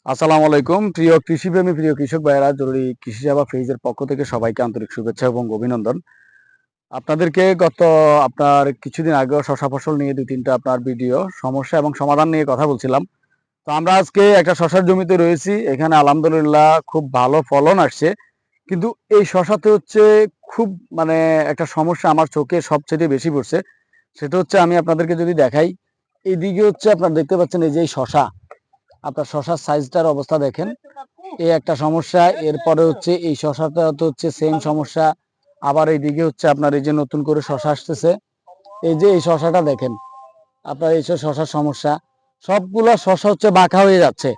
আসসালামু আলাইকুম প্রিয় কৃষিপ্রেমী প্রিয় কৃষক ভাইয়েরা, জরুরি কৃষি সেবা পেজের পক্ষ থেকে সবাইকে আন্তরিক শুভেচ্ছা এবং অভিনন্দন। আপনাদেরকে গত আপনার কিছুদিন আগেও শশা ফসল নিয়ে দুই তিনটা আপনার ভিডিও সমস্যা এবং সমাধান নিয়ে কথা বলছিলাম। তো আমরা আজকে একটা শশার জমিতে রয়েছি। এখানে আলহামদুলিল্লাহ খুব ভালো ফলন আসছে। কিন্তু এই শশাতে হচ্ছে খুব মানে একটা সমস্যা আমার চোখে সবচেয়ে বেশি পড়ছে। সেটা হচ্ছে আমি আপনাদেরকে যদি দেখাই, এইদিকে হচ্ছে আপনারা দেখতে পাচ্ছেন এই যে এই শশা, আপনার শশার সাইজটার অবস্থা দেখেন। এই একটা সমস্যা। এরপরে হচ্ছে এই শশাটা তো হচ্ছে সেম সমস্যা। আবার এইদিকে হচ্ছে আপনার এই যে নতুন করে শশা আসতেছে, এই যে এই শশাটা দেখেন, আপনার এই যে শশার সমস্যা। সবগুলা শশা হচ্ছে বাঁকা হয়ে যাচ্ছে।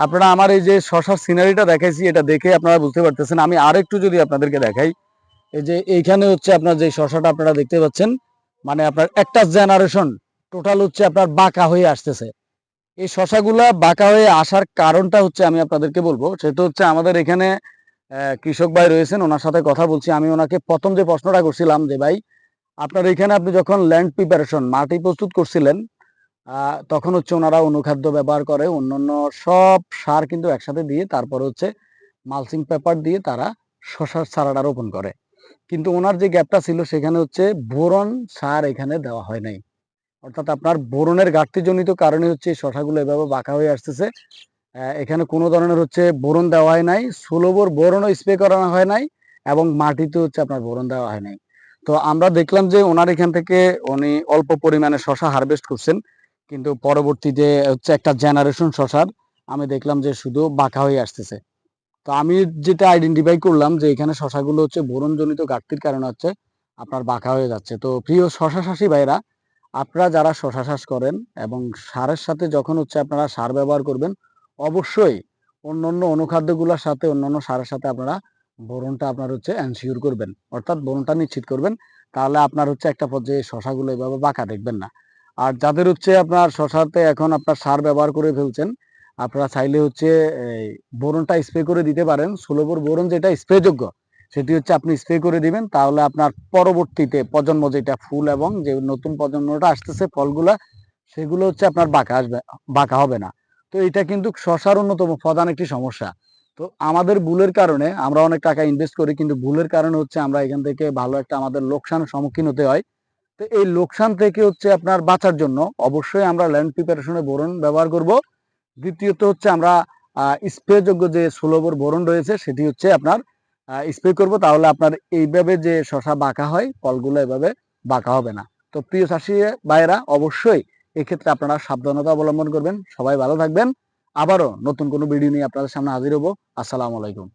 আপনারা আমার এই যে শশার সিনারিটা দেখাইছি, এটা দেখে আপনারা বুঝতে পারতেছেন। আমি আরেকটু যদি আপনাদেরকে দেখাই, এই যে এইখানে হচ্ছে আপনার যে শশাটা আপনারা দেখতে পাচ্ছেন, মানে আপনার একটা জেনারেশন টোটাল হচ্ছে আপনার বাঁকা হয়ে আসতেছে। এই শশাগুলা বাঁকা হয়ে আসার কারণটা হচ্ছে আমি আপনাদেরকে বলবো। সেটা হচ্ছে আমাদের এখানে কৃষক ভাই রয়েছেন, ওনার সাথে কথা বলছি। আমি ওনাকে প্রথম যে প্রশ্নটা করছিলাম যে ভাই, আপনার এখানে আপনি যখন ল্যান্ড প্রিপারেশন মাটি প্রস্তুত করছিলেন, তখন হচ্ছে ওনারা অনুখাদ্য ব্যবহার করে, অন্যান্য সব সার কিন্তু একসাথে দিয়ে তারপর হচ্ছে মালচিং পেপার দিয়ে তারা শশার চারাটা রোপণ করে। কিন্তু ওনার যে গ্যাপটা ছিল সেখানে হচ্ছে বোরন সার এখানে দেওয়া হয় নাই। অর্থাৎ আপনার বোরনের ঘাটতিজনিত কারণে হচ্ছে এই শশাগুলো এভাবে বাঁকা হয়ে আসতেছে। এখানে কোনো ধরনের হচ্ছে বোরন দেওয়া হয় নাই, ষোলোবর বোরনও স্প্রে করানো হয় নাই, এবং মাটিতে হচ্ছে আপনার বোরন দেওয়া হয় নাই। তো আমরা দেখলাম যে ওনার এখান থেকে উনি অল্প পরিমাণে শশা হারভেস্ট করছেন, কিন্তু পরবর্তীতে হচ্ছে একটা জেনারেশন শশার আমি দেখলাম যে শুধু বাঁকা হয়ে আসতেছে। তো আমি যেটা আইডেন্টিফাই করলাম যে এখানে শশাগুলো হচ্ছে বোরনজনিত ঘাটতির কারণে হচ্ছে আপনার বাঁকা হয়ে যাচ্ছে। তো প্রিয় শশা চাষী ভাইরা, আপনারা যারা শশা চাষ করেন এবং সারের সাথে যখন হচ্ছে আপনারা সার ব্যবহার করবেন, অবশ্যই অন্যান্য অনুখাদ্যগুলোর সাথে অন্যান্য সারের সাথে আপনারা বোরনটা আপনার হচ্ছে এনশিওর করবেন, অর্থাৎ বোরনটা নিশ্চিত করবেন। তাহলে আপনার হচ্ছে একটা পর্যায়ে শশাগুলো এভাবে বাঁকা দেখবেন না। আর যাদের হচ্ছে আপনার শশাতে এখন আপনার সার ব্যবহার করে ফেলছেন, আপনারা চাইলে হচ্ছে এই বোরনটা স্প্রে করে দিতে পারেন। ষোলোবর বোরন যেটা স্প্রেযোগ্য, সেটি হচ্ছে আপনি স্প্রে করে দিবেন। তাহলে আপনার পরবর্তীতে প্রজন্ম যেটা ফুল এবং যে নতুন প্রজন্মটা আসতেছে ফলগুলা, সেগুলো হচ্ছে আপনার বাঁকা আসবে, বাঁকা হবে না। তো এটা কিন্তু শশার অন্যতম প্রধান একটি সমস্যা। তো আমাদের ভুলের কারণে আমরা অনেক টাকা ইনভেস্ট করি, কিন্তু ভুলের কারণে হচ্ছে আমরা এখান থেকে ভালো একটা আমাদের লোকসানের সম্মুখীন হতে হয়। তো এই লোকসান থেকে হচ্ছে আপনার বাঁচার জন্য অবশ্যই আমরা ল্যান্ড প্রিপারেশনে বোরন ব্যবহার করব। দ্বিতীয়ত হচ্ছে আমরা স্প্রেযোগ্য যে সুলভর বোরন রয়েছে সেটি হচ্ছে আপনার স্প্রে করব। তাহলে আপনার এইভাবে যে শশা বাঁকা হয়, ফলগুলো এভাবে বাঁকা হবে না। তো প্রিয় চাষী ভাইয়েরা, অবশ্যই এক্ষেত্রে আপনারা সাবধানতা অবলম্বন করবেন। সবাই ভালো থাকবেন। আবারও নতুন কোনো ভিডিও নিয়ে আপনাদের সামনে হাজির হব। আসসালামু আলাইকুম।